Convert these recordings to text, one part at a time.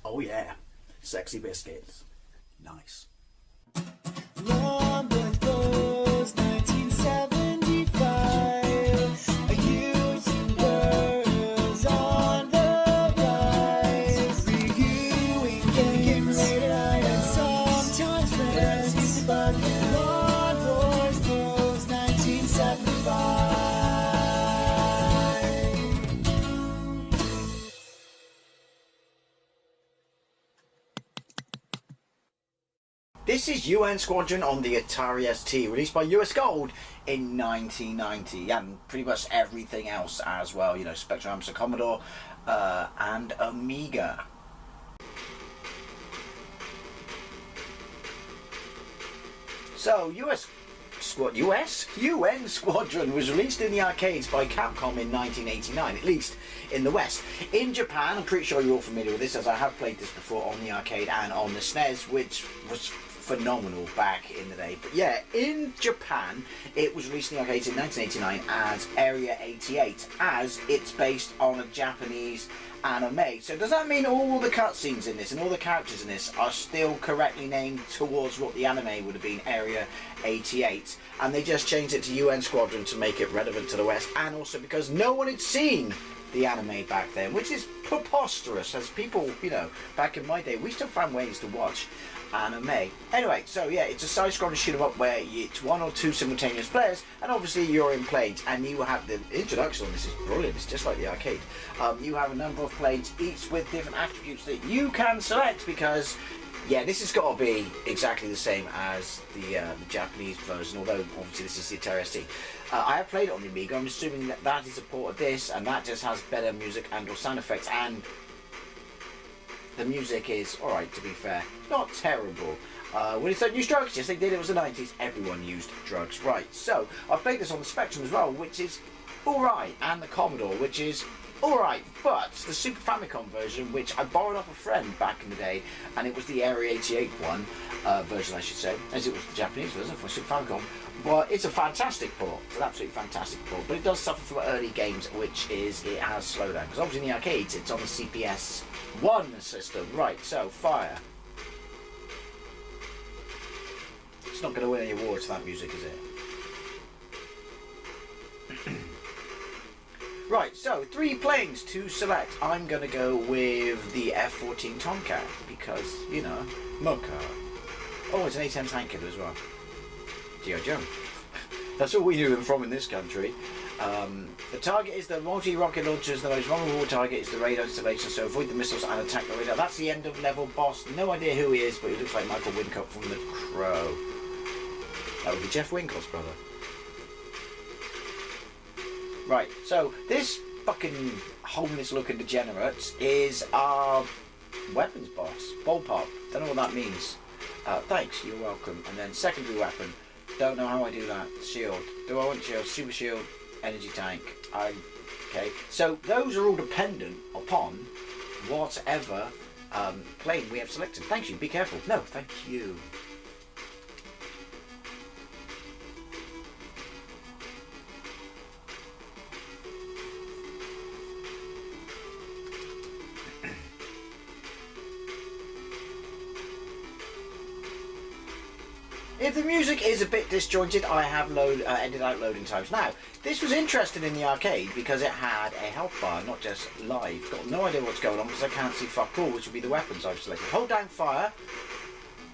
Oh yeah, sexy biscuits. Nice. Long was 1975. A youth was on the rise. Reviewing games late at night and sometimes friends. But Long Boys Bros 1975. This is UN Squadron on the Atari ST, released by US Gold in 1990, and pretty much everything else as well, you know, Spectrum, Amstrad, Commodore, and Amiga. So, UN Squadron was released in the arcades by Capcom in 1989, at least in the West. In Japan, I'm pretty sure you're all familiar with this, as I have played this before on the arcade and on the SNES, which was phenomenal back in the day. But yeah, in Japan, it was released in the arcades in 1989 as Area 88, as it's based on a Japanese anime. So does that mean all the cutscenes in this and all the characters in this are still correctly named towards what the anime would have been, Area 88, and they just changed it to UN Squadron to make it relevant to the West, and also because no one had seen the anime back then, which is preposterous, as people, you know, back in my day, we still found ways to watch anime. Anyway, so yeah, it's a side-scrolling shoot 'em up where it's one or two simultaneous players, and obviously you're in planes, and you have the introduction on this is brilliant. It's just like the arcade. You have a number of planes, each with different attributes that you can select, because yeah, this has got to be exactly the same as the Japanese version, although obviously this is the Atari ST. I have played it on the Amiga. I'm assuming that that is a port of this, and that just has better music and or sound effects, and the music is alright, to be fair. Not terrible. When it said use drugs, yes they did, it was the 90s, everyone used drugs. Right, so I've played this on the Spectrum as well, which is alright, and the Commodore, which is alright, but the Super Famicom version, which I borrowed off a friend back in the day, and it was the Area 88 one, version I should say, as it was the Japanese version for Super Famicom. Well, it's a fantastic port. It's an absolutely fantastic port, but it does suffer from early games, which is it has slowdown, because obviously in the arcades it's on the CPS 1 system. Right, so fire. It's not going to win any awards, that music, is it? Right, so 3 planes to select. I'm going to go with the F-14 Tomcat, because, you know, Mocha. Oh, it's an A-10 tanker as well. G.I. Joe. That's all we knew them from in this country. The target is the multi-rocket launchers. The most vulnerable target is the radar installation, so avoid the missiles and attack the radar. That's the end of level boss. No idea who he is, but he looks like Michael Wincott from The Crow. That would be Jeff Wincott's brother. Right, so this fucking homeless looking degenerate is our weapons boss. Bullpup. Don't know what that means. Thanks, you're welcome. And then secondary weapon. Don't know how I do that. Shield. Do I want shield? Super shield. Energy tank. Okay. So those are all dependent upon whatever plane we have selected. Thank you. Be careful. No, thank you. If the music is a bit disjointed, I have ended out loading times. Now, this was interesting in the arcade because it had a health bar, not just live. Got no idea what's going on because I can't see fuck all, which would be the weapons I've selected. Hold down fire,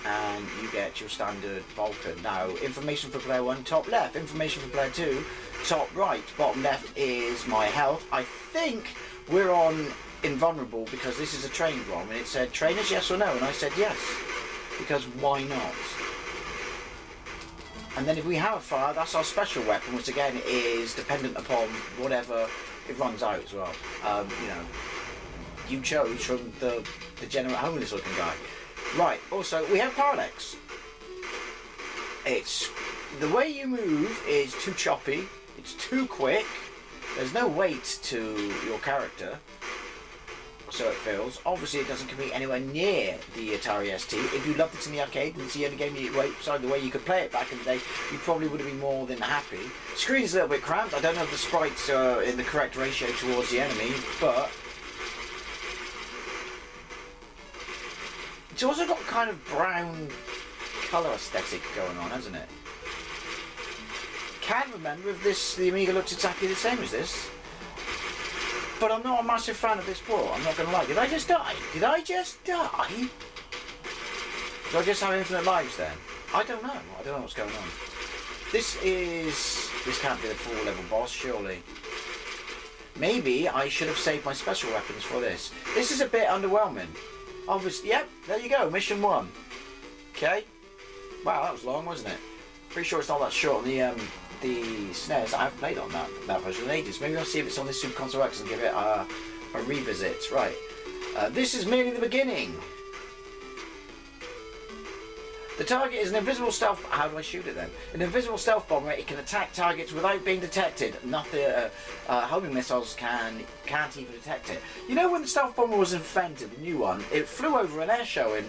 and you get your standard Vulcan. Now, information for player 1, top left. Information for player 2, top right. Bottom left is my health. I think we're on invulnerable because this is a train ROM, and it said, trainers, yes or no? And I said yes, because why not? And then if we have fire, that's our special weapon, which again is dependent upon whatever it runs out as well. You know, you chose from the degenerate homeless looking guy. Right, also we have parallax. It's the way you move is too choppy, it's too quick, there's no weight to your character. So it feels. Obviously it doesn't compete anywhere near the Atari ST. If you loved it in the arcade and it's the only game you beside the way you could play it back in the day, you probably would have been more than happy. Screen's a little bit cramped. I don't know if the sprites are in the correct ratio towards the enemy, but It's also got kind of brown colour aesthetic going on, hasn't it? Can't remember if the Amiga looks exactly the same as this. But I'm not a massive fan of this port, I'm not going to lie. Did I just die? Did I just die? Do I just have infinite lives then? I don't know. I don't know what's going on. This can't be the full level boss, surely. Maybe I should have saved my special weapons for this. This is a bit underwhelming. Obviously, yep, there you go, mission 1. Okay. Wow, that was long, wasn't it? Pretty sure it's not that short on the SNES. I haven't played on that version in ages. Maybe I'll see if it's on this Super Console X and give it a revisit. Right. This is merely the beginning. The target is an invisible stealth... How do I shoot it then? An invisible stealth bomber. It can attack targets without being detected. Nothing. Homing missiles can't even detect it. You know when the stealth bomber was invented, the new one, it flew over an air show in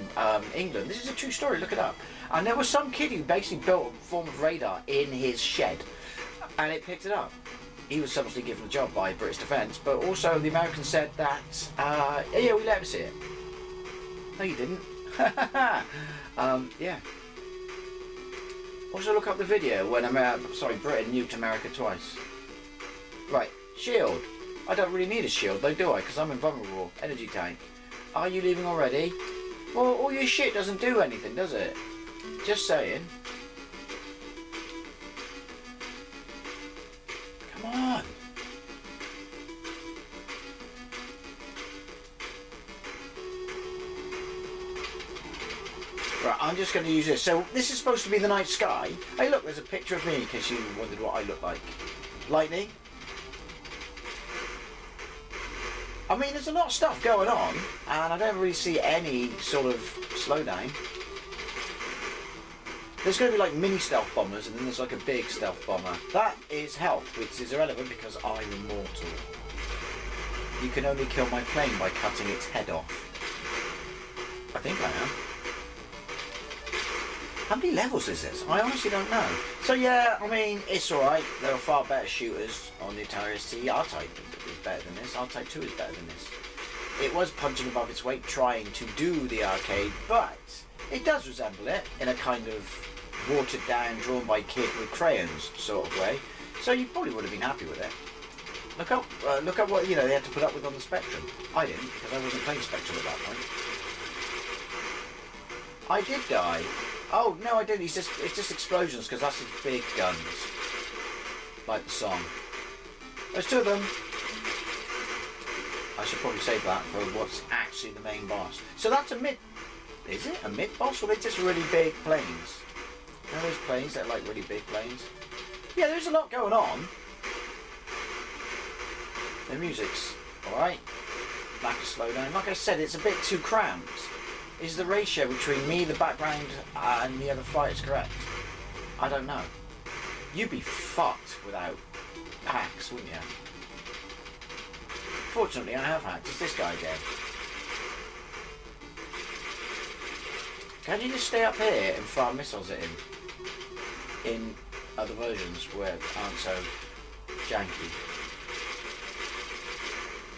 England. This is a true story, look it up. And there was some kid who basically built a form of radar in his shed. And it picked it up. He was subsequently given a job by British Defence, but also the Americans said that, yeah, we let him see it. No, you didn't. Yeah. Also look up the video when Britain nuked America twice. Right, shield. I don't really need a shield though, do I? Because I'm invulnerable. Energy tank. Are you leaving already? Well, all your shit doesn't do anything, does it? Just saying. Come on. Right, I'm just going to use this. So this is supposed to be the night sky. Hey look, there's a picture of me in case you wondered what I look like. Lightning. I mean, there's a lot of stuff going on, and I don't really see any sort of slowdown. There's going to be like mini stealth bombers, and then there's like a big stealth bomber. That is health, which is irrelevant because I'm immortal. You can only kill my plane by cutting its head off. I think I am. How many levels is this? I honestly don't know. So yeah, I mean, it's alright. There are far better shooters on the Atari ST. R-Type is better than this. R-Type 2 is better than this. It was punching above its weight trying to do the arcade, but it does resemble it in a kind of watered down, drawn by kid with crayons sort of way. So you probably would have been happy with it. Look up what, you know, they had to put up with on the Spectrum. I didn't, because I wasn't playing Spectrum at that point. I did die. Oh, no I didn't, it's just explosions, because that's his big guns. Like the song. There's 2 of them. I should probably save that for what's actually the main boss. So that's a mid... Is it a mid-boss, or are they just really big planes? You know those planes that are like really big planes? Yeah, there's a lot going on. The music's alright. Lack of slowdown. Like I said, it's a bit too cramped. Is the ratio between me, the background, and the other fighters correct? I don't know. You'd be fucked without hacks, wouldn't you? Fortunately, I have hacks. It's this guy again. Can you just stay up here and fire missiles at him? In other versions where aren't so janky.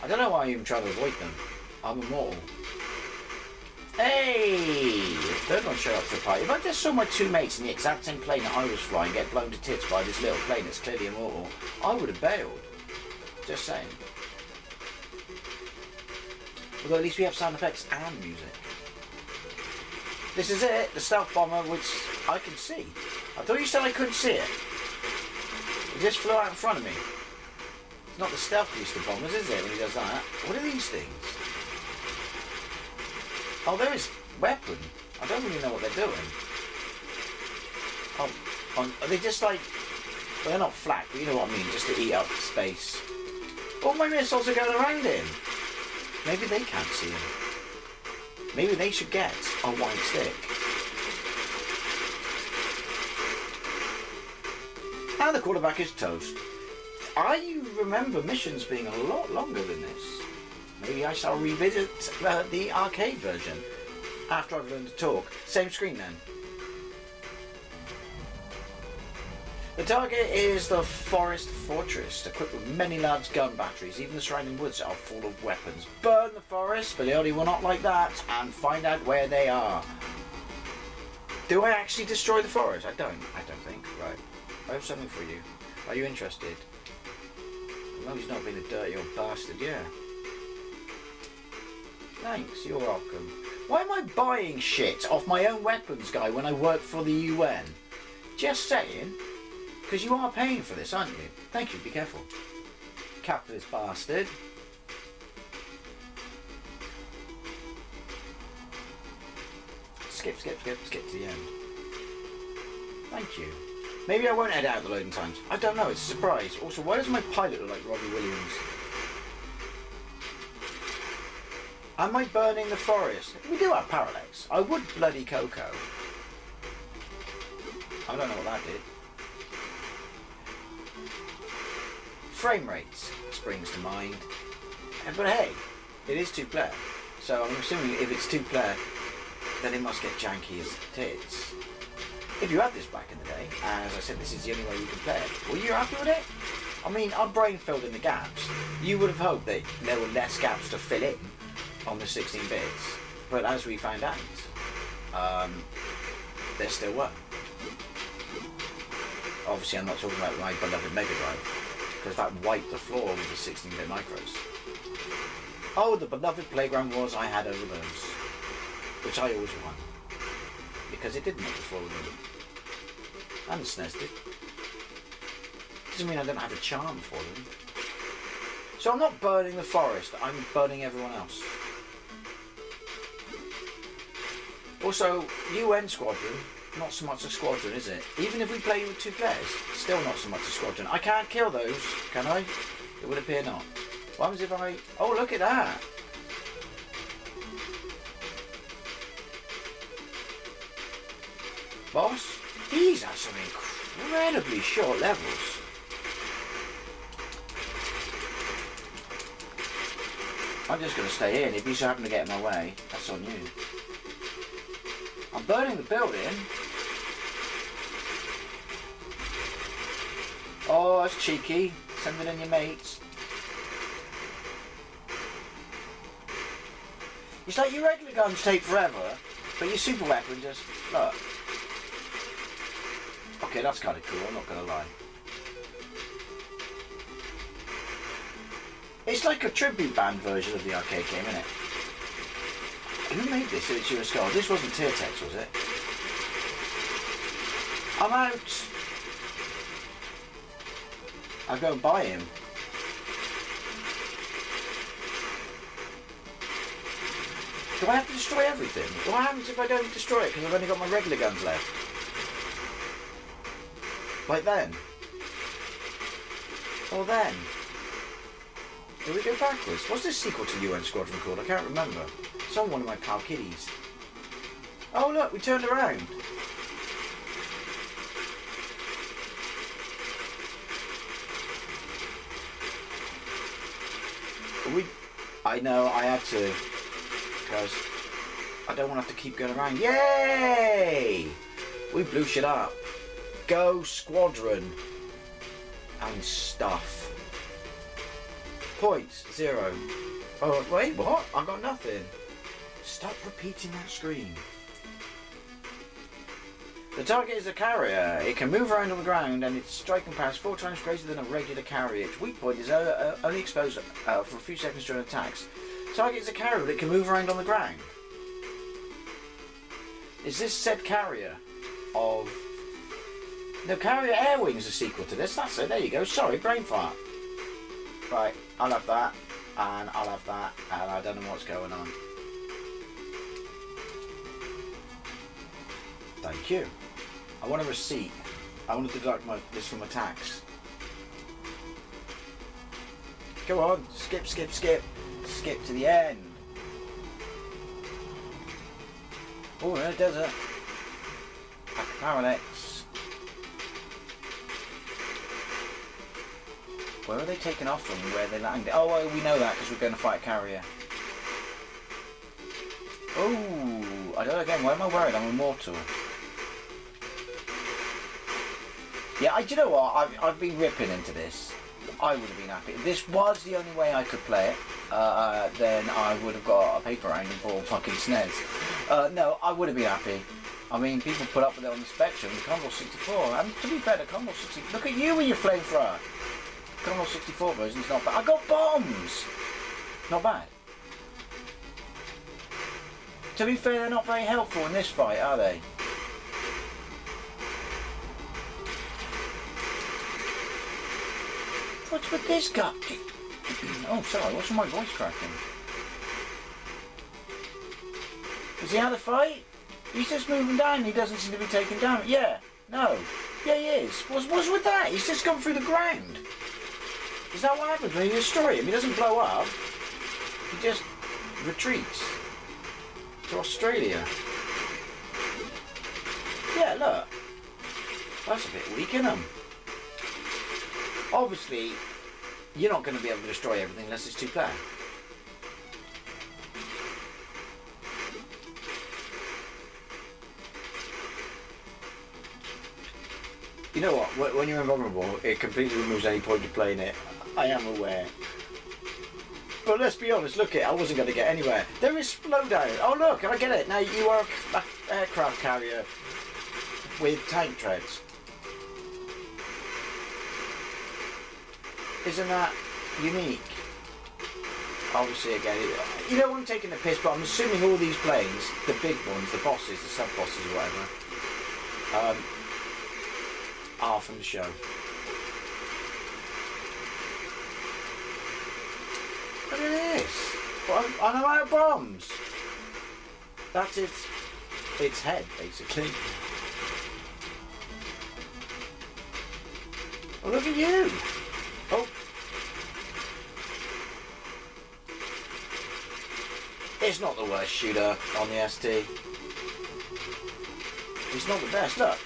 I don't know why I even try to avoid them. I'm immortal. Hey! The 3rd one showed up to the party. If I just saw my 2 mates in the exact same plane that I was flying get blown to tits by this little plane that's clearly immortal, I would have bailed. Just saying. Although at least we have sound effects and music. This is it, the stealth bomber, which I can see. I thought you said I couldn't see it. It just flew out in front of me. It's not the stealthiest of bombers, is it, when he does that? What are these things? Oh, there is weapon. I don't really know what they're doing. Oh, are they just like... Well, they're not flat, but you know what I mean, just to eat up space. All my missiles are going around him. Maybe they can't see him. Maybe they should get a white stick. And the quarterback is toast. I remember missions being a lot longer than this. Maybe I shall revisit the arcade version after I've learned to talk. Same screen then. The target is the forest fortress, equipped with many large gun batteries. Even the surrounding woods are full of weapons. Burn the forest, but Leone will not like that, and find out where they are. Do I actually destroy the forest? I don't think. Right. I have something for you. Are you interested? No, he's not being a dirty old bastard, yeah. Thanks, you're welcome. Why am I buying shit off my own weapons guy when I work for the UN? Just saying. Because you are paying for this, aren't you? Thank you, be careful. Capitalist bastard. Skip to the end. Thank you. Maybe I won't edit out the loading times. I don't know, it's a surprise. Also, why does my pilot look like Robbie Williams? Am I burning the forest? We do have parallax. I would bloody Coco. I don't know what that did. Frame rates springs to mind. But hey, it is 2-player. So I'm assuming if it's 2-player, then it must get janky as tits. If you had this back in the day, as I said, this is the only way you can play it. Were you happy with it? I mean, our brain filled in the gaps. You would have hoped that there were less gaps to fill in on the 16 bits. But as we found out, there still were. Obviously, I'm not talking about my beloved Mega Drive, because that wiped the floor with the 16-bit micros. Oh, the beloved playground wars I had over those, which I always won, because it did make the floor with them. And the SNES did. Doesn't mean I don't have a charm for them. So I'm not burning the forest, I'm burning everyone else. Also, UN Squadron, not so much a squadron, is it? Even if we play with 2 players, still not so much a squadron. I can't kill those, can I? It would appear not. What happens if I... Oh, look at that! Boss, these are some incredibly short levels. I'm just going to stay here, and if you happen to get in my way, that's on you. I'm burning the building. Oh, that's cheeky. Send it in your mates. It's like your regular guns take forever, but your super weapon just... Look. Okay, that's kind of cool, I'm not going to lie. It's like a tribute band version of the arcade game, isn't it? Who made this? It's US Squadron. This wasn't Tiertex, was it? I'm out. I'll go and buy him. Do I have to destroy everything? What happens if I don't destroy it because I've only got my regular guns left? Like then? Or then? Do we go backwards? What's this sequel to UN Squadron called? I can't remember. It's on one of my pal kiddies. Oh look, we turned around. I know, I had to, because I don't want to have to keep going around. Yay! We blew shit up. Go Squadron. And stuff. Points, 0. Oh, wait, what? I got nothing. Stop repeating that screen. The target is a carrier. It can move around on the ground and its striking power is 4 times greater than a regular carrier. Its weak point is only exposed for a few seconds during attacks. Target is a carrier, but it can move around on the ground. Is this said carrier of... No, Carrier Air Wings is a sequel to this. That's it, there you go. Sorry, brain fart. Right, I'll have that, and I'll have that, and I don't know what's going on. Thank you. I want a receipt. I want to deduct this from my tax. Go on, skip, skip, skip. Skip to the end. Oh, in a desert. Parallax. Where are they taking off from? Where they landed? Oh, well, we know that because we're going to fight a carrier. Oh, I don't know again. Why am I worried? I'm immortal. Yeah, do you know what? I've been ripping into this. I would have been happy. If this was the only way I could play it, then I would have got a paper round and bought fucking SNES. No, I would have been happy. I mean, people put up with it on the Spectrum, the Commodore 64. And to be fair, the Commodore 64... Look at you with your flamethrower. Commodore 64 version's not bad. I got bombs! Not bad. To be fair, they're not very helpful in this fight, are they? What's with this guy? Oh, sorry, what's with my voice cracking? Is he out of fight? He's just moving down, he doesn't seem to be taking damage. Yeah, no. Yeah, he is. What's with that? He's just gone through the ground. Is that what happens when you destroy him? He doesn't blow up. He just retreats to Australia. Yeah, look. That's a bit weak, isn't it? Obviously, you're not going to be able to destroy everything unless it's two-player. You know what? When you're invulnerable, it completely removes any point of playing it. I am aware. But let's be honest, look it, I wasn't going to get anywhere. There is slowdown. Oh look, I get it. Now you are an aircraft carrier with tank treads. Isn't that unique? Obviously, again, you know I'm taking the piss, but I'm assuming all these planes, the big ones, the bosses, the sub-bosses or whatever, are from the show. Look at this! Well, I'm out of bombs! That's its head, basically. Oh, look at you! Oh. It's not the worst shooter on the ST. It's not the best. Look,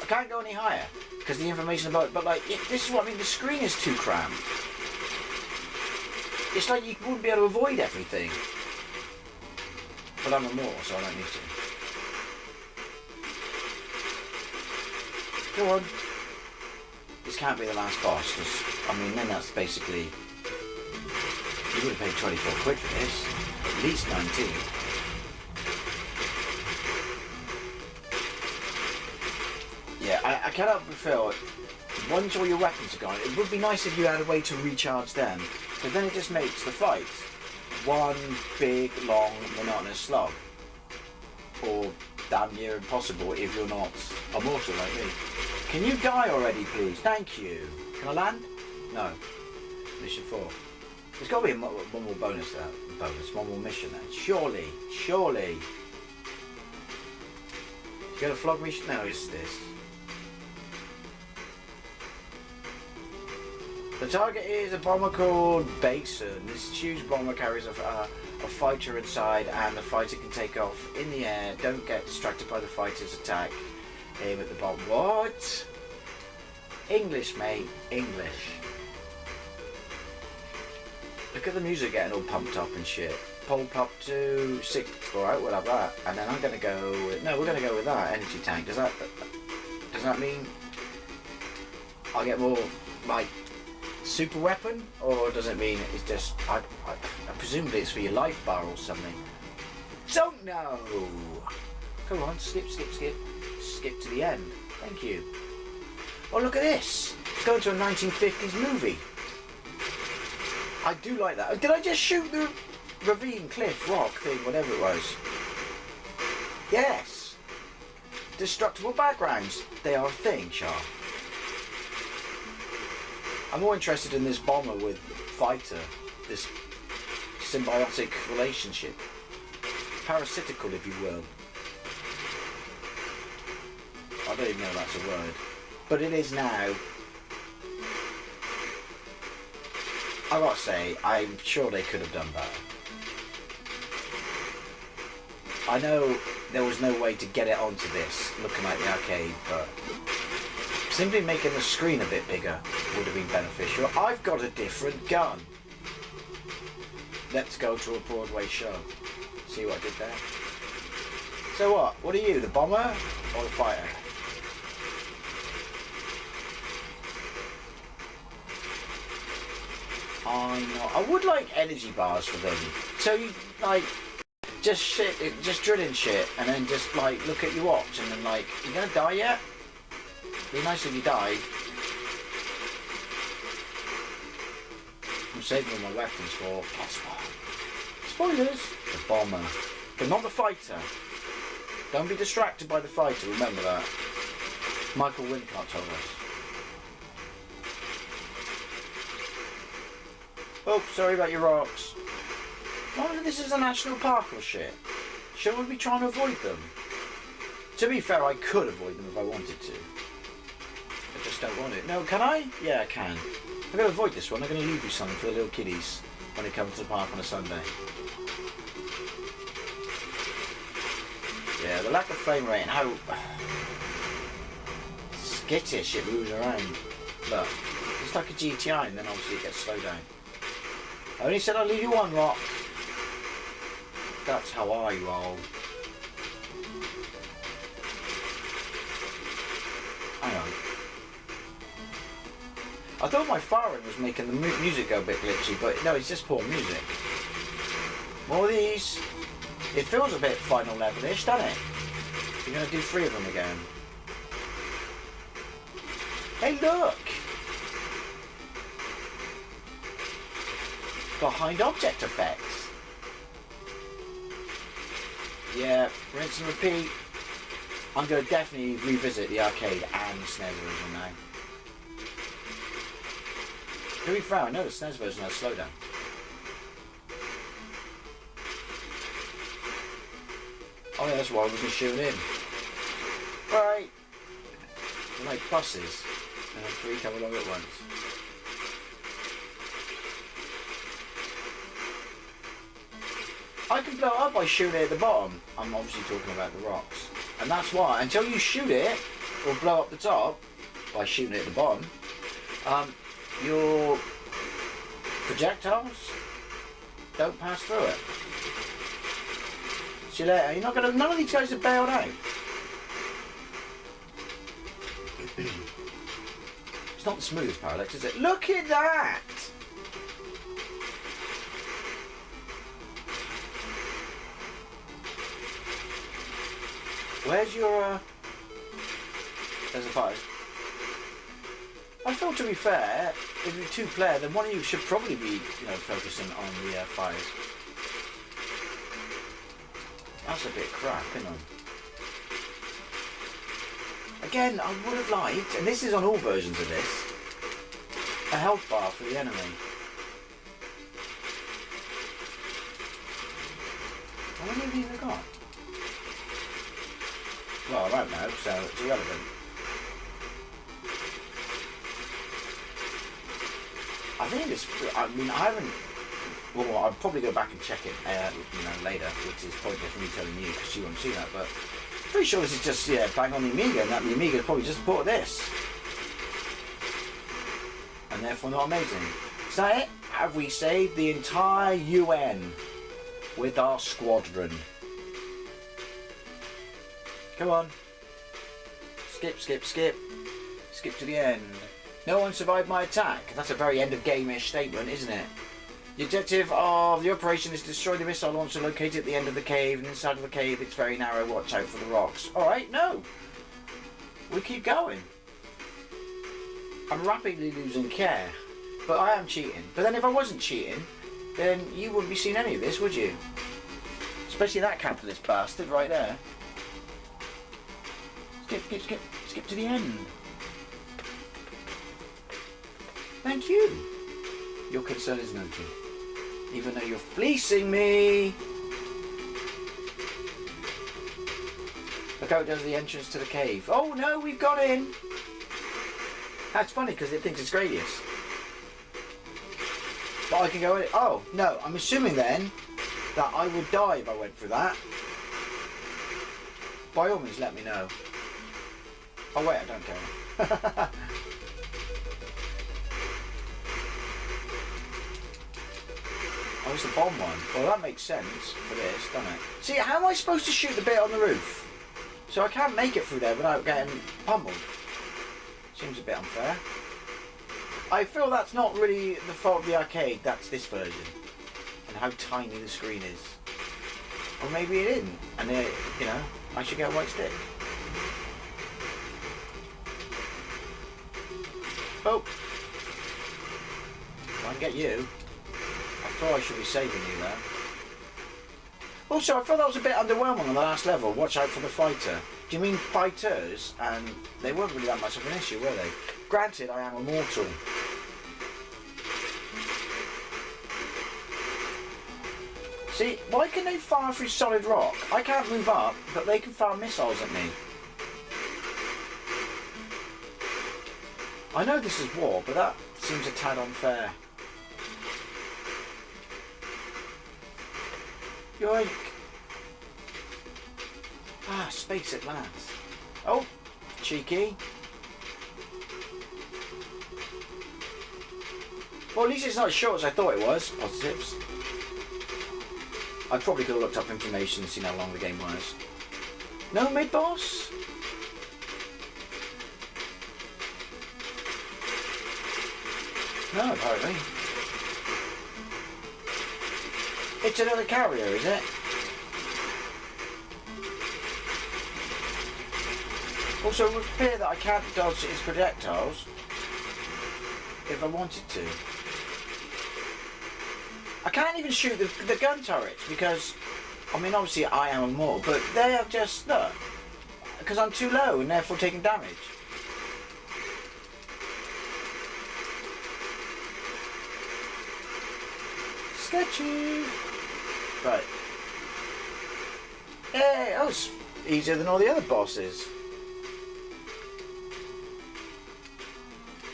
I can't go any higher because the information about it, but like, this is what I mean, the screen is too cramped. It's like you wouldn't be able to avoid everything. But I'm immortal, so I don't need to. Go on. This can't be the last boss, because, I mean, then that's basically... You would have paid 24 quid for this. At least 19. Yeah, I cannot feel... Once all your weapons are gone, it would be nice if you had a way to recharge them. But then it just makes the fight one big, long, monotonous slog. Or damn near impossible if you're not immortal like me. Can you die already, please? Thank you. Can I land? No. Mission 4. There's got to be one more bonus there. One more mission there. Surely. Surely. You gonna flog me? No, it's this. The target is a bomber called Basin. This huge bomber carries a fighter inside, and the fighter can take off in the air. Don't get distracted by the fighter's attack. Aim at the bomb. What? English, mate. English. Look at the music getting all pumped up and shit. Pulp up to 6. Alright, we'll have that. And then I'm gonna go with... No, we're gonna go with that. Energy tank. Does that mean I'll get more, like, super weapon? Or does it mean it's just... I presumably it's for your life bar or something. Don't know! Come on, skip. Skip to the end. Thank you. Oh, look at this. It's going to a 1950s movie. I do like that. Did I just shoot the ravine, cliff, rock thing, whatever it was? Yes. Destructible backgrounds. They are a thing, Char. I'm more interested in this bomber with fighter. This symbiotic relationship. Parasitical, if you will. I don't even know if that's a word. But it is now. I gotta say, I'm sure they could have done better. I know there was no way to get it onto this, looking like the arcade, but simply making the screen a bit bigger would have been beneficial. I've got a different gun. Let's go to a Broadway show. See what I did there? So what? What are you, the bomber or the fighter? I know. I would like energy bars for them. So you like just drilling shit, and then just like look at your watch, and then like, you gonna die yet? Be nice if you died. I'm saving all my weapons for, guess what? Spoilers. The bomber, but not the fighter. Don't be distracted by the fighter. Remember that. Michael Wincott told us. Oh, sorry about your rocks. Oh, this is a national park or shit. Shouldn't we be trying to avoid them? To be fair, I could avoid them if I wanted to. I just don't want it. No, can I? Yeah, I can. I'm going to avoid this one. I'm going to leave you something for the little kiddies when they come to the park on a Sunday. Yeah, the lack of frame rate and how skittish it moves around. Look, it's like a GTI, and then obviously it gets slowed down. I only said I'd leave you one rock. That's how I roll. Hang on. I thought my firing was making the music go a bit glitchy, but no, it's just poor music. More of these. It feels a bit final level-ish, doesn't it? You're going to do 3 of them again. Hey, look! Behind object effects. Yeah, rinse and repeat. I'm going to definitely revisit the arcade and the SNES version now. To be fair, I know the SNES version has slowdown. Oh yeah, that's why I wasn't shooting in. Right. They're like buses. And 3 come along at once. I can blow it up by shooting it at the bottom. I'm obviously talking about the rocks. And that's why, until you shoot it, or blow up the top, by shooting it at the bottom, your projectiles don't pass through it. See you later. You're not gonna, none of these guys are bailed out. It's not the smoothest parallax, is it? Look at that! Where's your, there's a fire. I feel, to be fair, if you're 2-player, then one of you should probably be, you know, focusing on the fires. That's a bit crap, isn't it? Again, I would have liked, and this is on all versions of this, a health bar for the enemy. How many of these have I got? Well, I don't know, so it's irrelevant. I think it's, I mean, I haven't, well, I'll probably go back and check it, you know, later, which is pointless for me telling you, because you won't see that, but I'm pretty sure this is just, yeah, bang on the Amiga, and that the Amiga probably just bought this. And therefore not amazing. Is that it? Have we saved the entire UN with our squadron? Come on. Skip, skip, skip. Skip to the end. No one survived my attack. That's a very end of game-ish statement, isn't it? The objective of the operation is to destroy the missile launcher located at the end of the cave, and inside of the cave it's very narrow. Watch out for the rocks. Alright, no. We keep going. I'm rapidly losing care. But I am cheating. But then if I wasn't cheating, then you wouldn't be seeing any of this, would you? Especially that capitalist bastard right there. Skip, skip, skip, skip to the end. Thank you. Your concern is noted. Even though you're fleecing me. Look how it does the entrance to the cave. Oh no, we've got in. That's funny because it thinks it's Gradius. But I can go in it. Oh, no, I'm assuming then that I would die if I went through that. By all means, let me know. Oh wait, I don't care. Oh, it's the bomb one. Well, that makes sense for this, doesn't it? See, how am I supposed to shoot the bit on the roof? So I can't make it through there without getting pummeled. Seems a bit unfair. I feel that's not really the fault of the arcade, that's this version. And how tiny the screen is. Or maybe it isn't. And you know, I should get a white stick. Oh! If I can get you, I thought I should be saving you there. Also, I thought that was a bit underwhelming on the last level. Watch out for the fighter. Do you mean fighters? And they weren't really that much of an issue, were they? Granted, I am immortal. See, why can they fire through solid rock? I can't move up, but they can fire missiles at me. I know this is war, but that seems a tad unfair. Yoink. Ah, space at last. Oh, cheeky. Well, at least it's not as short as I thought it was. Positives. I probably could have looked up information and seen how long the game was. No mid-boss? No, apparently. It's another carrier, is it? Also, it would appear that I can't dodge its projectiles if I wanted to. I can't even shoot the gun turrets because, I mean, obviously I am immortal, but they are just, look, because I'm too low and therefore taking damage. Sketchy. Right. Hey, that was easier than all the other bosses.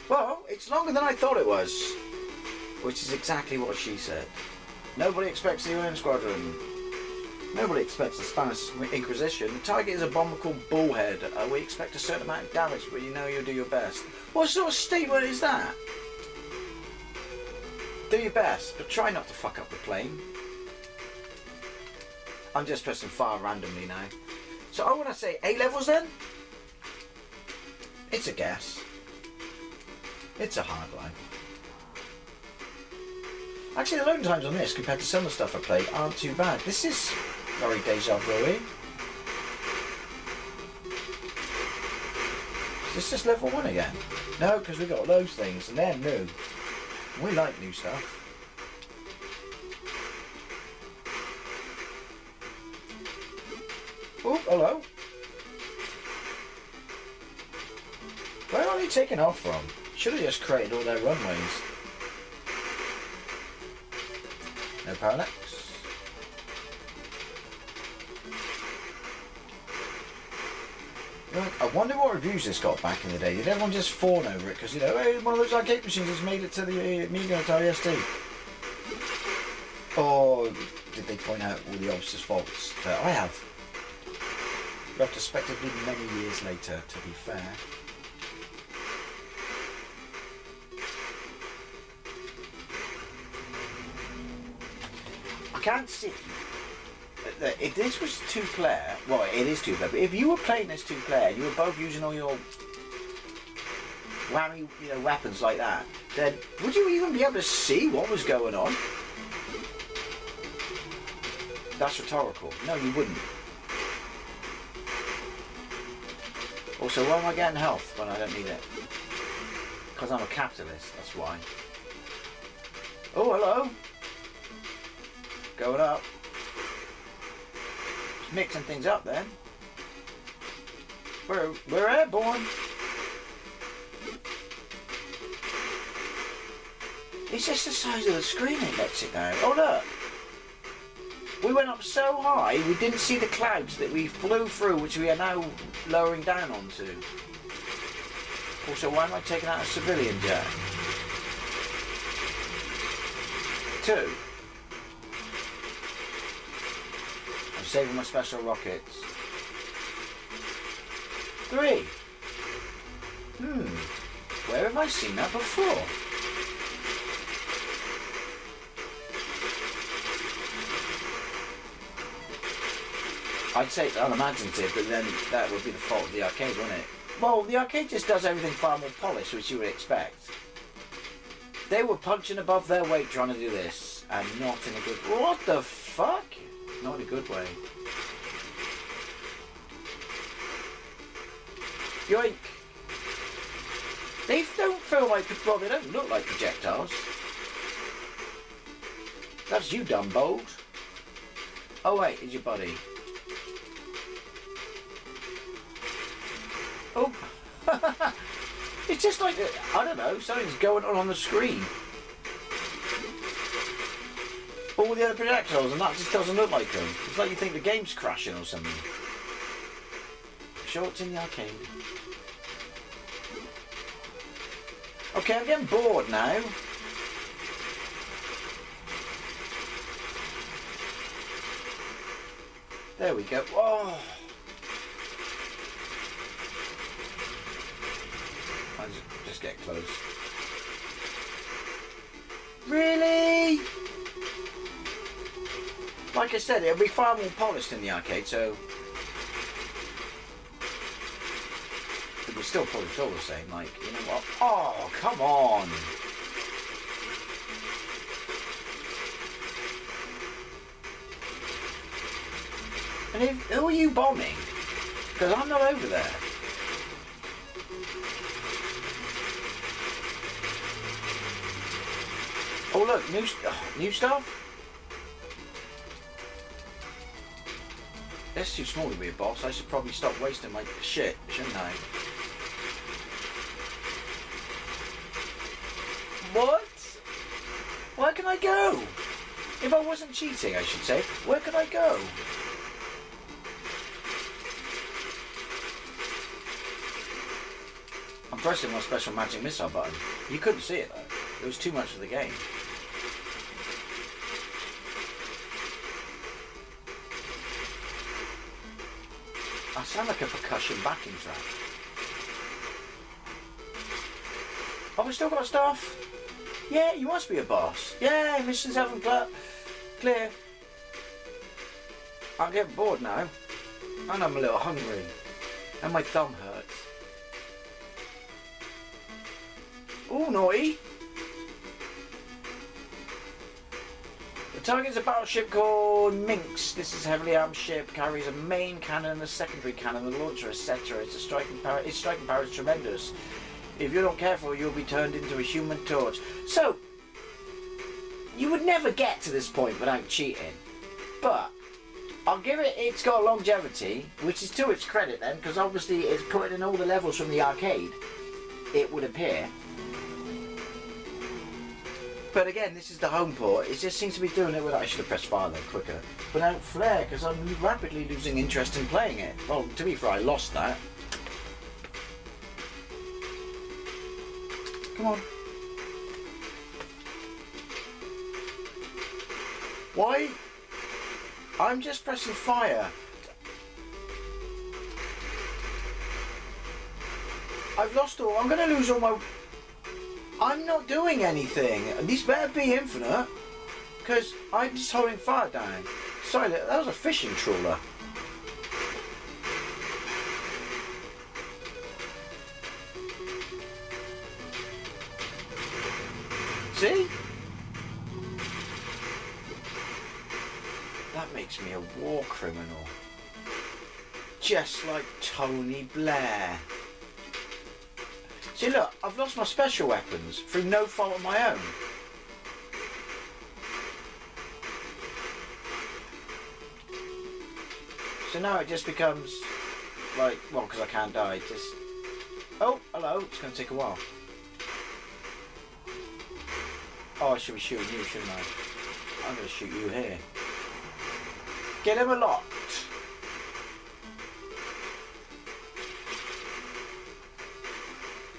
Well, it's longer than I thought it was. Which is exactly what she said. Nobody expects the UN Squadron. Nobody expects the Spanish Inquisition. The target is a bomber called Bullhead. We expect a certain amount of damage, but you know you'll do your best. What sort of statement is that? Do your best, but try not to fuck up the plane. I'm just pressing fire randomly now. So I want to say A levels then? It's a guess. It's a hard line. Actually, the loading times on this, compared to some of the stuff I played, aren't too bad. This is very deja vu-y. Is this just level 1 again? No, because we got those things, and they're new. We like new stuff. Oh, hello. Where are they taking off from? Should have just created all their runways. No parallax. I wonder what reviews this got back in the day. Did everyone just fawn over it? Because, you know, hey, one of those arcade machines has made it to the Amiga Atari ST. Or did they point out all the obvious faults that I have? Retrospectively many years later, to be fair. I can't see that if this was 2-player, well, it is 2-player, but if you were playing this 2-player, you were both using all your whammy, you know, weapons like that, then would you even be able to see what was going on? That's rhetorical. No, you wouldn't. Also, why am I getting health when I don't need it? Because I'm a capitalist, that's why. Oh, hello. Going up. Just mixing things up then. We're airborne. It's just the size of the screen that lets it down. Oh look. We went up so high we didn't see the clouds that we flew through, which we are now lowering down onto. Also, why am I taking out a civilian jet? 2. I'm saving my special rockets. 3. Where have I seen that before? I'd say it's unimaginative, but then that would be the fault of the arcade, wouldn't it? Well, the arcade just does everything far more polished, which you would expect. They were punching above their weight trying to do this, and not in a good... What the fuck? Not in a good way. Yoink. They don't feel like... Well, they don't look like projectiles. That's you, Dumbo. Oh, wait, it's your buddy. Oh. It's just like, I don't know, something's going on the screen. All the other projectiles, and that just doesn't look like them. It's like you think the game's crashing or something. I'm sure it's in the arcade. Okay, I'm getting bored now. There we go. Oh. I'll just get close. Really? Like I said, it'll be far more polished in the arcade, so it would still probably feel the same. Like, you know what? Oh, come on! And who are you bombing? Because I'm not over there. Oh look, new stuff? That's too small to be a boss. I should probably stop wasting my shit, shouldn't I? What? Where can I go? If I wasn't cheating, I should say. Where can I go? I'm pressing my special magic missile button. You couldn't see it though. It was too much for the game. I sound like a percussion backing track. Oh, we still got stuff? Yeah, you must be a boss. Yeah, missions haven't clear. I'm getting bored now. And I'm a little hungry. And my thumb hurts. Ooh, naughty. The target's a battleship called Minx. This is a heavily armed ship, carries a main cannon and a secondary cannon, the launcher, etc. Its striking power is tremendous. If you're not careful, you'll be turned into a human torch. So, you would never get to this point without cheating. But, I'll give it, it's got longevity, which is to its credit then, because obviously it's put in all the levels from the arcade, it would appear. But again, this is the home port. It just seems to be doing it without... I should have pressed fire though, quicker. Without flair, because I'm rapidly losing interest in playing it. Well, to be fair, I lost that. Come on. Why? I'm just pressing fire. I've lost all... I'm going to lose all my... I'm not doing anything. These better be infinite, because I'm just holding fire down. Sorry, that was a fishing trawler. See? That makes me a war criminal. Just like Tony Blair. See look, I've lost my special weapons through no fault of my own. So now it just becomes like, well, because I can't die, just... Oh, hello, it's going to take a while. Oh, I should be shooting you, shouldn't I? I'm going to shoot you here. Get him a lot.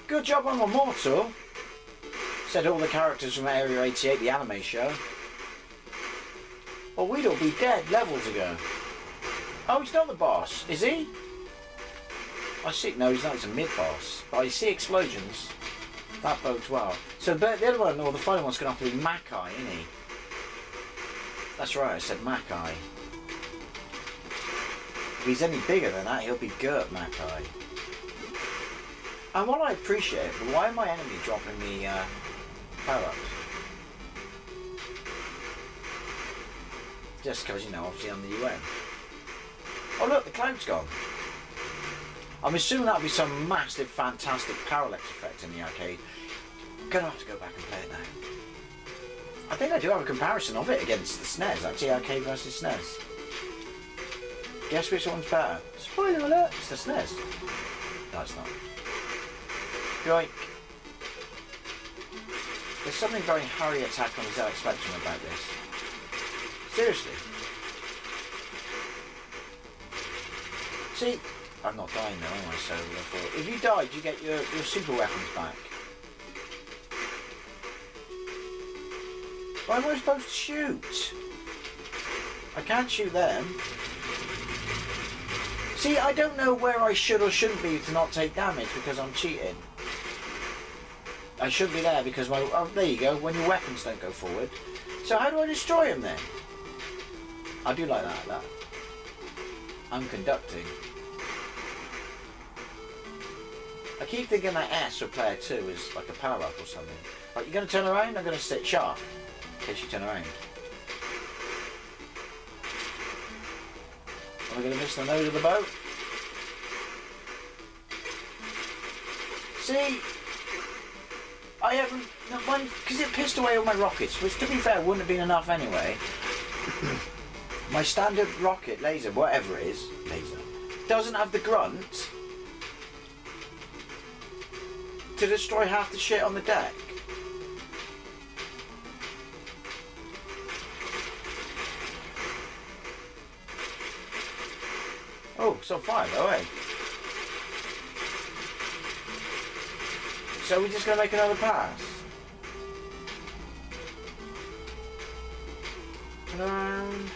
Good job on Immortal, said all the characters from Area 88, the anime show. Well, we'd all be dead levels ago. Oh, he's not the boss, is he? I see, no, he's not, he's a mid-boss. But I see explosions. That bodes well. So the other one, or the final one's going to have to be Makai, isn't he? That's right, I said Makai. If he's any bigger than that, he'll be Gert Makai. And while I appreciate it, but why are my enemy dropping me power-ups. Just because, you know, obviously I'm the UN. Oh look, the cloud's gone. I'm assuming that'll be some massive, fantastic parallax effect in the arcade. I'm gonna have to go back and play it now. I think I do have a comparison of it against the SNES, actually, arcade versus SNES. Guess which one's better? Spoiler alert, it's the SNES. No, it's not. Yoink. There's something very Harry Attack on the ZX Spectrum about this. Seriously. See, I'm not dying though, am I? So therefore, if you died, you get your super weapons back. Why am I supposed to shoot? I can't shoot them. See, I don't know where I should or shouldn't be to not take damage because I'm cheating. I should be there because my... Oh, there you go, when your weapons don't go forward. So how do I destroy them then? I do like that. I'm conducting. I keep thinking that S for player 2 is like a power-up or something. Right, you're going to turn around? I'm going to sit sharp. In case you turn around. Am I going to miss the nose of the boat? See? I haven't... Because it pissed away all my rockets, which to be fair wouldn't have been enough anyway. My standard rocket, laser, whatever it is, laser, doesn't have the grunt to destroy half the shit on the deck. Oh, it's on fire though, eh? So we're just going to make another pass? Turn around.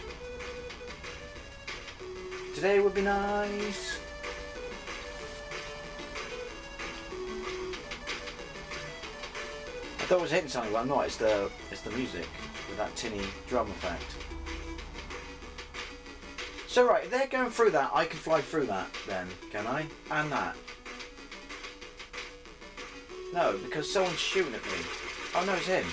Today would be nice. I thought I was hitting something, but I'm not. It's the music with that tinny drum effect. So right, if they're going through that, I can fly through that then, can I? And that. No, because someone's shooting at me. Oh no, it's him.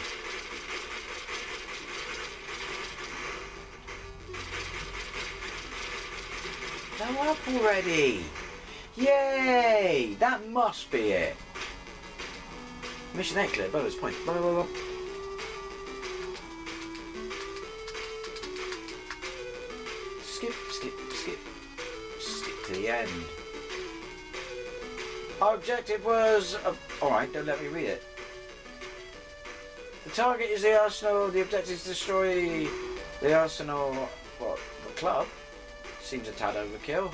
They're up already. Yay! That must be it. Mission 8 clear, bonus point. Blah, blah, blah. Skip to the end. Our objective was... Alright, don't let me read it. The target is the arsenal. The objective is to destroy the arsenal... What? The club? Seems a tad overkill.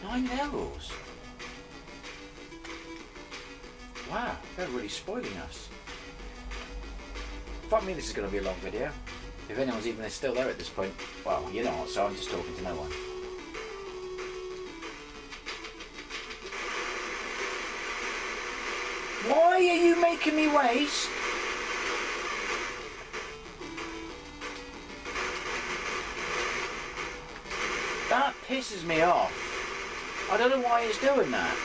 9 levels. Wow, they're really spoiling us. Fuck me, this is going to be a long video. If anyone's even still there at this point, well, you're not, so I'm just talking to no one. Why are you making me waste? That pisses me off. I don't know why he's doing that.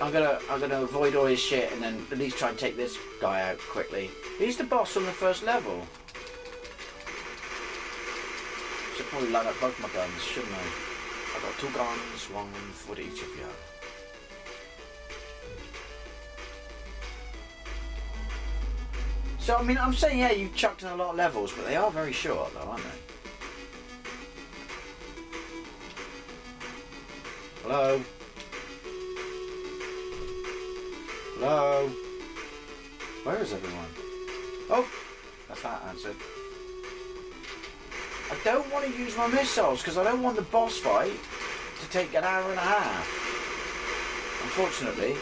I'm gonna avoid all his shit and then at least try and take this guy out quickly. He's the boss on the first level. Should probably line up both my guns, shouldn't I? I've got 2 guns, one for each of you. So I mean, I'm saying yeah, you've chucked in a lot of levels, but they are very short though, aren't they? Hello? Hello? Where is everyone? Oh! That's that answered. I don't want to use my missiles because I don't want the boss fight to take an hour and a half. Unfortunately.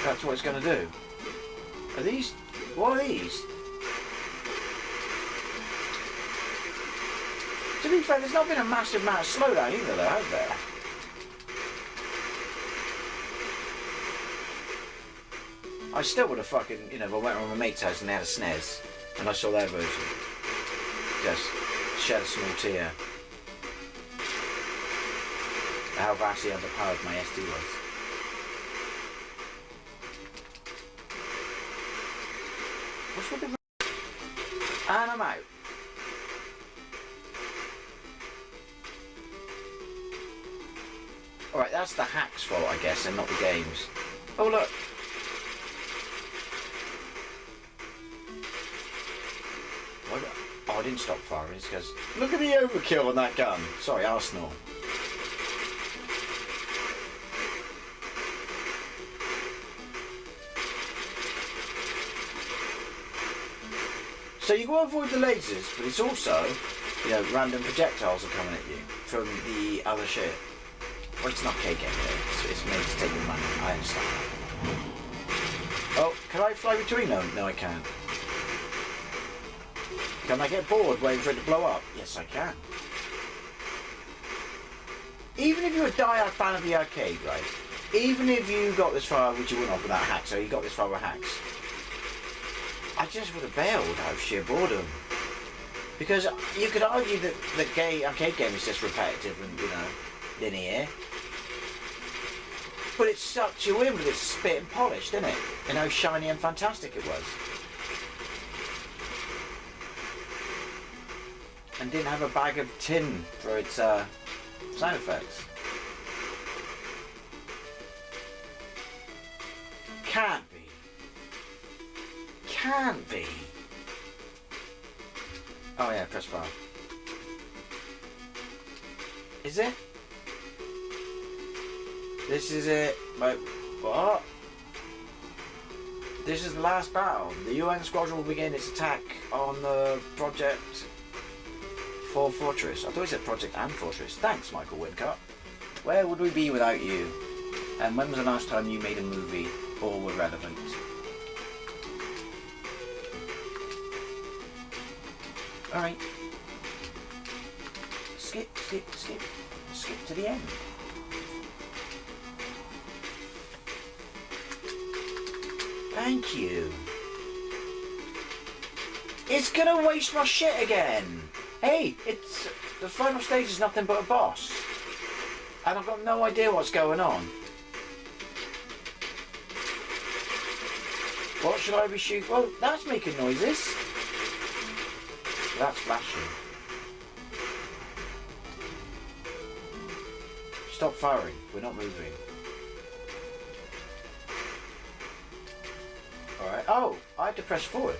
That's what it's going to do. Are these... What are these? To be fair, there's not been a massive amount of slowdown either though, has there? I still would have fucking, you know, if I went around my mate's house and they had a SNES and I saw their version. Just shed a small tear. how vastly underpowered my ST was. What's with the... And I'm out. Alright, that's the hack's fault, I guess, and not the game's. Oh, look. Oh, I didn't stop firing, it's because... Look at the overkill on that gun. Sorry, Arsenal. So you got to avoid the lasers, but it's also, you know, random projectiles are coming at you from the other ship. Well, it's not K game though. It's made to take your money. I understand that. Oh, can I fly between them? No, I can't. Can I get bored waiting for it to blow up? Yes, I can. Even if you're a die-hard fan of the arcade, right? Even if you got this far, which you wouldn't have without hacks, so you got this far with hacks, I just would have bailed out of sheer boredom. Because you could argue that the arcade game is just repetitive and, you know, linear. But it sucked you in with its spit and polish, didn't it? And how shiny and fantastic it was. And didn't have a bag of tin for its sound effects. Can't be. Can't be. Oh yeah, press file. Is it? This is it. Wait, what? This is the last battle. The UN Squadron will begin its attack on the Project for Fortress. I thought he said Project and Fortress. Thanks, Michael Wincup. Where would we be without you? And when was the last time you made a movie or were relevant? Alright. Skip to the end. Thank you. It's gonna waste my shit again. Hey, it's the final stage is nothing but a boss, and I've got no idea what's going on. What should I be shooting? Well, that's making noises. That's flashing. Stop firing. We're not moving. Alright. Oh, I had to press forward.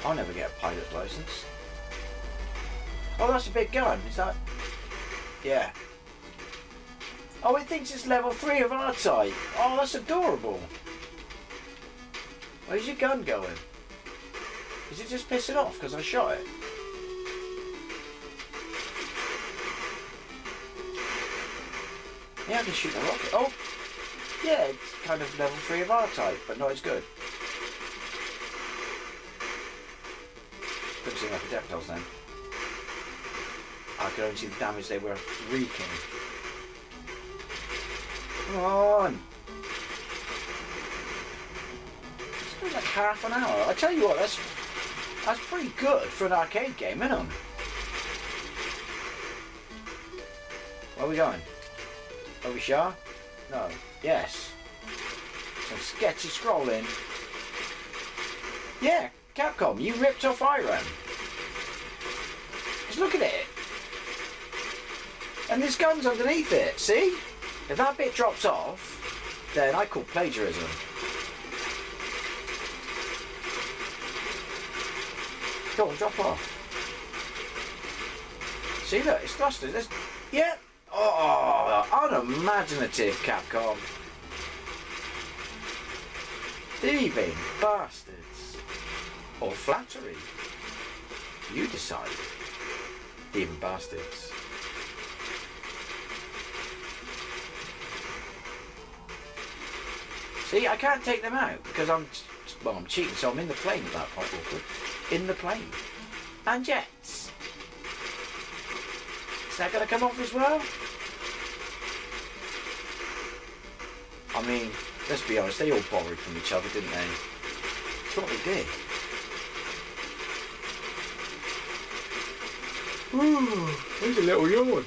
I'll never get a pilot's license. Oh, that's a big gun. Is that... Yeah. Oh, it thinks it's level 3 of our type. Oh, that's adorable. Where's your gun going? Is it just pissing off because I shot it? Yeah, I can shoot a rocket. Oh! Yeah, it's kind of level 3 of our type, but not as good. Couldn't see my projectiles then. I could only see the damage they were wreaking. Come on! It's been like half an hour. I tell you what, that's pretty good for an arcade game, isn't it? Where are we going? Are we sure? No. Yes. Some sketchy scrolling. Yeah, Capcom, you ripped off Iron. Just look at it. And this gun's underneath it, see? If that bit drops off, then I call plagiarism. Go on, drop off. See, look, it's thrusters. There's... Yeah. Oh, unimaginative, Capcom. Thieving bastards. Or flattery. You decide. Thieving bastards. See, I can't take them out because I'm cheating, so I'm in the plane at that point. Awkward. In the plane. And jets. Is that going to come off as well? I mean, let's be honest, they all borrowed from each other, didn't they? That's what they did. There's a little yawn.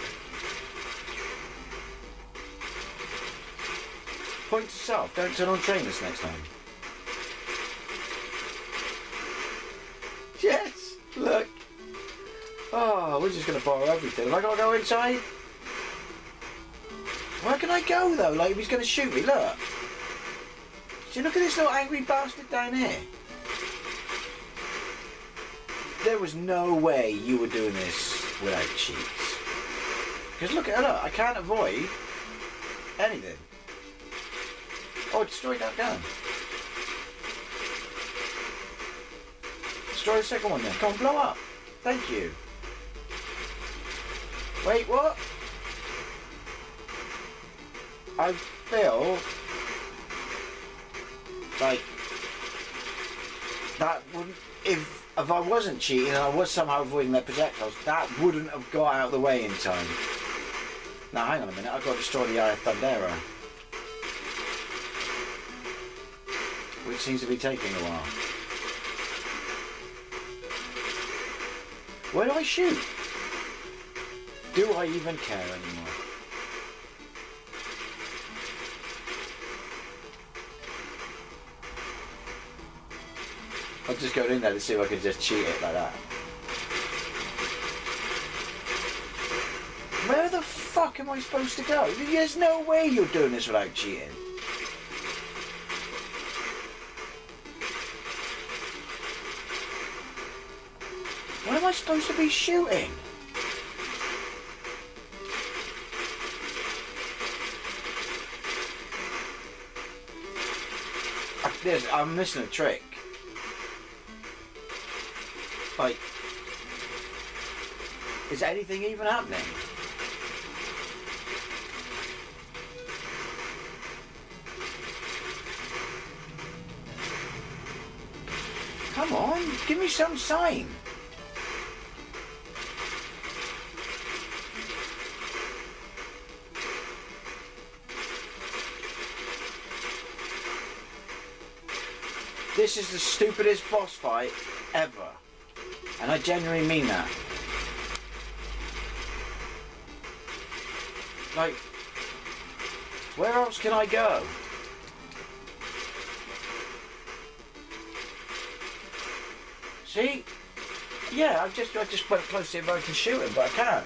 Point to self. Don't turn on trainers next time. Yes, look. Oh, we're just going to borrow everything. Have I got to go inside? Where can I go though? Like if he's going to shoot me, look. See, look at this little angry bastard down here. There was no way you were doing this without cheats. Because look at look, I can't avoid anything. Oh, destroy that gun. Destroy the second one then. Come on, blow up. Thank you. Wait, what? I feel like that wouldn't, if I wasn't cheating and I was somehow avoiding their projectiles, that wouldn't have got out of the way in time. Now hang on a minute, I've got to destroy the Eye of Thundera, which seems to be taking a while. Where do I shoot? Do I even care anymore? I'll just go in there to see if I can just cheat it like that. Where the fuck am I supposed to go? There's no way you're doing this without cheating. Where am I supposed to be shooting? I'm missing a trick. Like, is anything even happening? Come on, give me some sign. This is the stupidest boss fight ever. And I genuinely mean that. Like, where else can I go? See? Yeah, I just went close to see if I can shoot him, but I can't.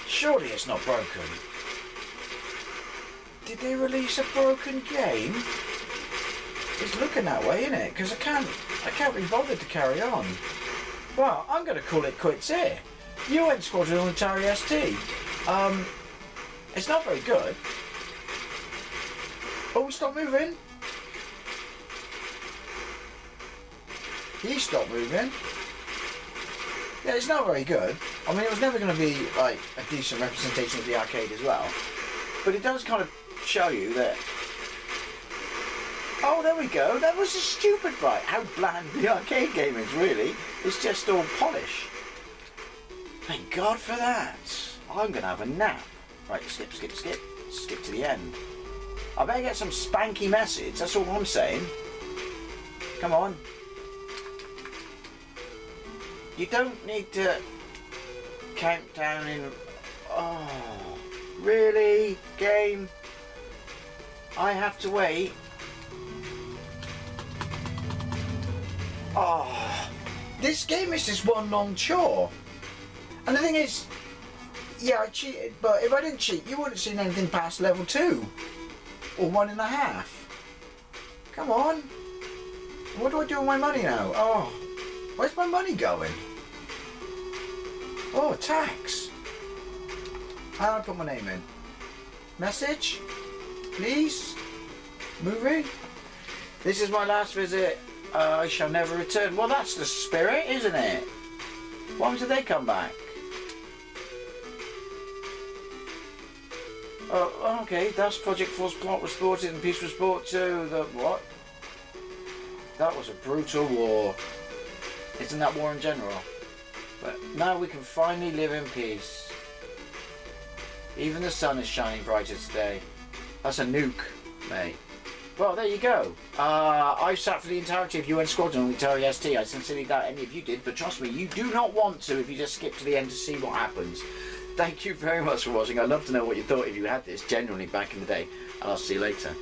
Surely it's not broken. Did they release a broken game? It's looking that way, isn't it? Because I can't be bothered to carry on. Well, I'm going to call it quits here. UN Squadron On ATARI ST. It's not very good. Oh, stop moving. He stopped moving. Yeah, it's not very good. I mean, it was never going to be like a decent representation of the arcade as well. But it does kind of show you that. Oh, there we go. That was a stupid fight. How bland the arcade game is, really. It's just all polish. Thank God for that. I'm going to have a nap. Right, skip. Skip to the end. I better get some spanky message. That's all I'm saying. Come on. You don't need to count down in... Oh, really? Game? I have to wait? Oh, this game is just one long chore. And the thing is, yeah, I cheated, but if I didn't cheat, you wouldn't have seen anything past level 2 or 1.5. Come on. What do I do with my money now? Oh, where's my money going? Oh, tax. How do I put my name in? Message? Please? Movie? This is my last visit. I shall never return. Well, that's the spirit, isn't it? Why did they come back? Oh, okay. That's Project Force plot was thwarted and peace was brought to the what? That was a brutal war. Isn't that war in general? But now we can finally live in peace. Even the sun is shining brighter today. That's a nuke, mate. Well, there you go. I sat for the entirety of UN Squadron on the Atari ST. I sincerely doubt any of you did, but trust me, you do not want to if you just skip to the end to see what happens. Thank you very much for watching. I'd love to know what you thought if you had this genuinely back in the day, and I'll see you later.